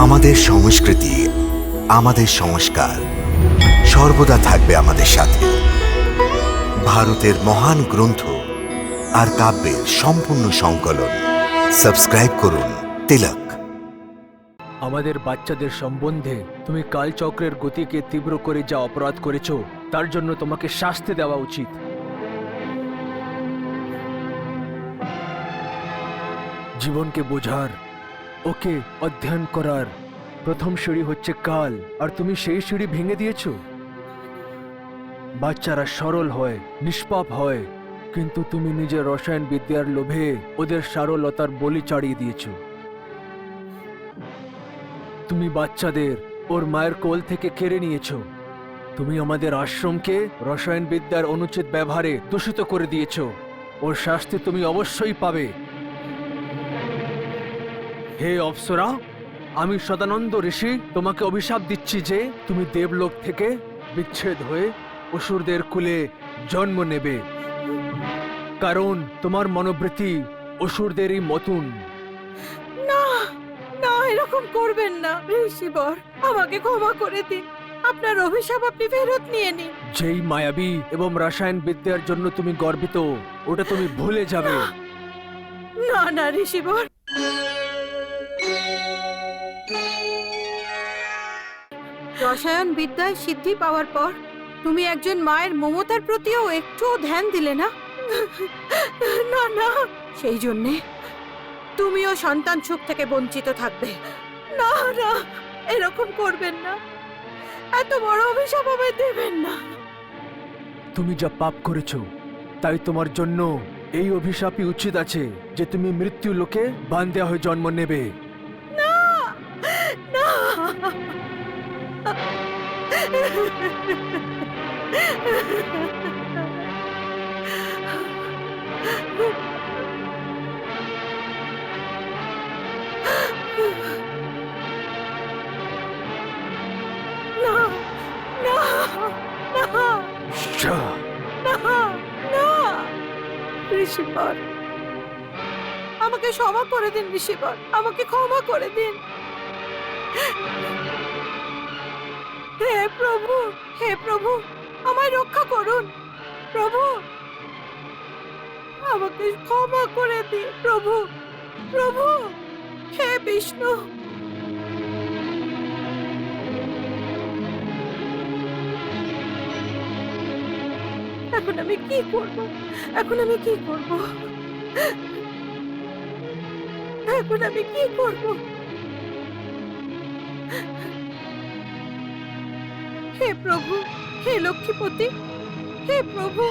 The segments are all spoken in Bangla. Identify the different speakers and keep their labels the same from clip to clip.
Speaker 1: আমাদের সংস্কৃতি, আমাদের সংস্কার সর্বদা থাকবে আমাদের সাথে। ভারতের মহান গ্রন্থ আর কাব্যের সম্পূর্ণ সংকলন। সাবস্ক্রাইব করুন তিলক।
Speaker 2: আমাদের বাচ্চাদের সম্বন্ধে তুমি কালচক্রের গতিকে তীব্র করে যা অপরাধ করেছো, তার জন্য তোমাকে শাস্তি দেওয়া উচিত। জীবনকে বোঝার, ওকে অধ্যয়ন করার প্রথম সিঁড়ি হচ্ছে কাল, আর তুমি সেই সিঁড়ি ভেঙে দিয়েছো। বাচ্চারা সরল হয়, নিষ্পাপ হয়, কিন্তু তুমি নিজের রসায়ন বিদ্যার লোভে ওদের সারলতার বলি চাড়িয়ে দিয়েছো। তুমি বাচ্চাদের ওর মায়ের কোল থেকে কেড়ে নিয়েছো। তুমি আমাদের আশ্রমকে রসায়ন বিদ্যার অনুচিত ব্যবহারে দূষিত করে দিয়েছো। ওর শাস্তি তুমি অবশ্যই পাবে। হে অপ্সরা, আমি সদানন্দ ঋষি তোমাকে অভিশাপ দিচ্ছি যে তুমি দেবলোক থেকে বিচ্ছেদ হয়ে অসুরদের কুলে জন্ম নেবে, কারণ তোমার মনোবৃত্তি অসুরদেরই মতন।
Speaker 3: না না, এরকম করবেন না ঋষিবর, আমাকে ক্ষমা করে দিন। আপনার অভিশাপ আপনি ফেরত নিয়ে নিন।
Speaker 2: যেই মায়াবী এবং রসায়ন বিদ্যার জন্য তুমি গর্বিত, ওটা তুমি ভুলে যাবে।
Speaker 3: না না ঋষিবর, রসায়ন বিদ্যায় সিদ্ধি পাওয়ার পর তুমি একজন মায়ের মমতার প্রতিও একটুও ধ্যান দিলে না। না না, সেই জন্যে তুমিও সন্তান সুখ থেকে বঞ্চিত থাকবে। না না, এরকম করবেন না, এত বড় অভিশাপ আমায় দেবেন না।
Speaker 2: তুমি যা পাপ করেছো, তাই তোমার জন্য এই অভিশাপই উচিত আছে যে তুমি মৃত্যু লোকে বান্ধ্যা হয়ে জন্ম নেবে।
Speaker 3: না না, ঋষিবর, আমাকে ক্ষমা করে দিন ঋষিবর, আমাকে ক্ষমা করে দিন। হে প্রভু, হে প্রভু, আমায় রক্ষা করুন। প্রভু, আমাকে ক্ষমা করে দিন। প্রভু, প্রভু, হে বিষ্ণু। এখন আমি কি করব? এখন আমি কি করব? এখন আমি কি করব? হে প্রভু, হে লক্ষ্মীপতি, হে প্রভু,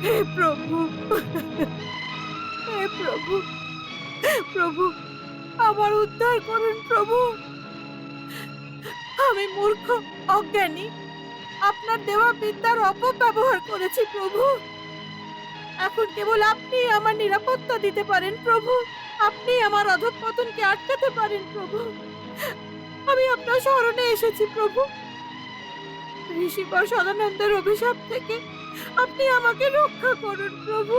Speaker 3: হে প্রভু, হে প্রভু, প্রভু, আমার উদ্ধার করুন প্রভু। আমি মূর্খ, অজ্ঞানী, আপনার দেওয়া বিদ্যার অপব্যবহার করেছি প্রভু। এখন কেবল আপনি আমার নিরাপত্তা দিতে পারেন প্রভু। আপনি আমার অধঃপতনকে আটকাতে পারেন প্রভু। আমি আপনার শরণে এসেছি প্রভু। ঋষিবর সদানন্দের অভিশাপ থেকে আপনি আমাকে রক্ষা করুন প্রভু।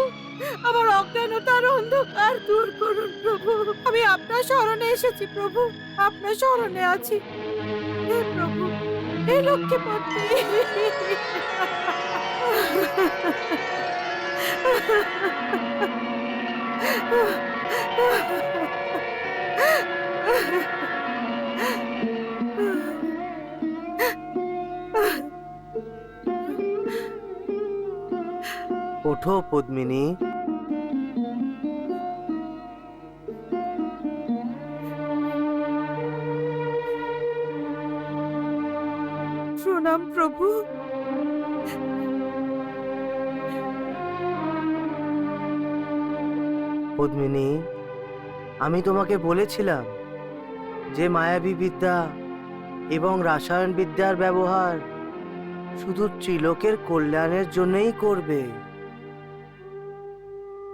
Speaker 3: আমার অজ্ঞানতার অন্ধকার দূর করুন প্রভু। আমি আপনার শরণে এসেছি প্রভু, আপনার শরণে আছি। হে প্রভু, হে লক্ষ্মীপতি।
Speaker 4: ওঠো পদ্মিনী।
Speaker 3: প্রণাম প্রভু।
Speaker 4: পদ্মিনী, আমি তোমাকে বলেছিলাম যে মায়াবী বিদ্যা এবং রাসায়ন বিদ্যার ব্যবহার শুধু ত্রিলোকের কল্যাণের জন্যই করবে,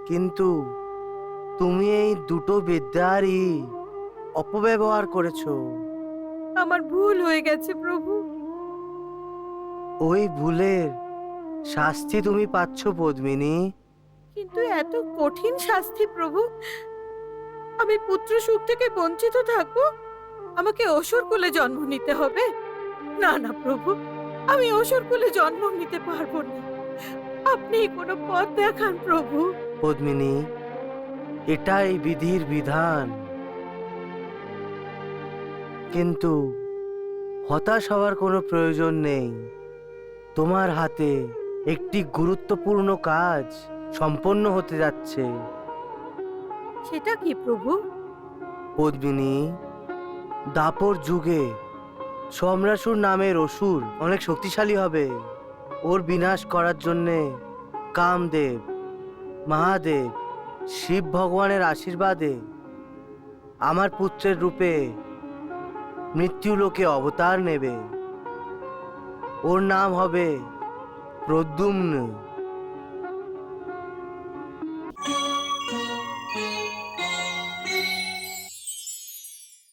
Speaker 4: কিন্তু তুমি এই দুটো বিদ্যারই অপব্যবহার করেছো।
Speaker 3: আমার ভুল হয়ে গেছে প্রভু।
Speaker 4: ওই ভুলের শাস্তি তুমি পাচ্ছ পদ্মিনী।
Speaker 3: কিন্তু এত কঠিন শাস্তি প্রভু, আমি পুত্র সুখ থেকে বঞ্চিত থাকবো? আমাকে অসুর কুলে জন্ম নিতে হবে? না না প্রভু, আমি অসুর কুলে জন্ম নিতে পারবো না। আপনি কোনো পথ দেখান প্রভু।
Speaker 4: পদ্মিনী, এটাই বিধির বিধান। কিন্তু হতাশ হওয়ার কোনো প্রয়োজন নেই। তোমার হাতে একটি গুরুত্বপূর্ণ কাজ সম্পন্ন হতে যাচ্ছে।
Speaker 3: সেটা কি প্রভু?
Speaker 4: পদ্মিনী, দাপর যুগে সম্রাসুর নামের অসুর অনেক শক্তিশালী হবে। ওর বিনাশ করার জন্যে কামদেব, মহাদেব, শিব ভগবানের আশীর্বাদে আমার পুত্রের রূপে মৃত্যুলোকে অবতার নেবে। ওর নাম হবে প্রদ্যুম্ন।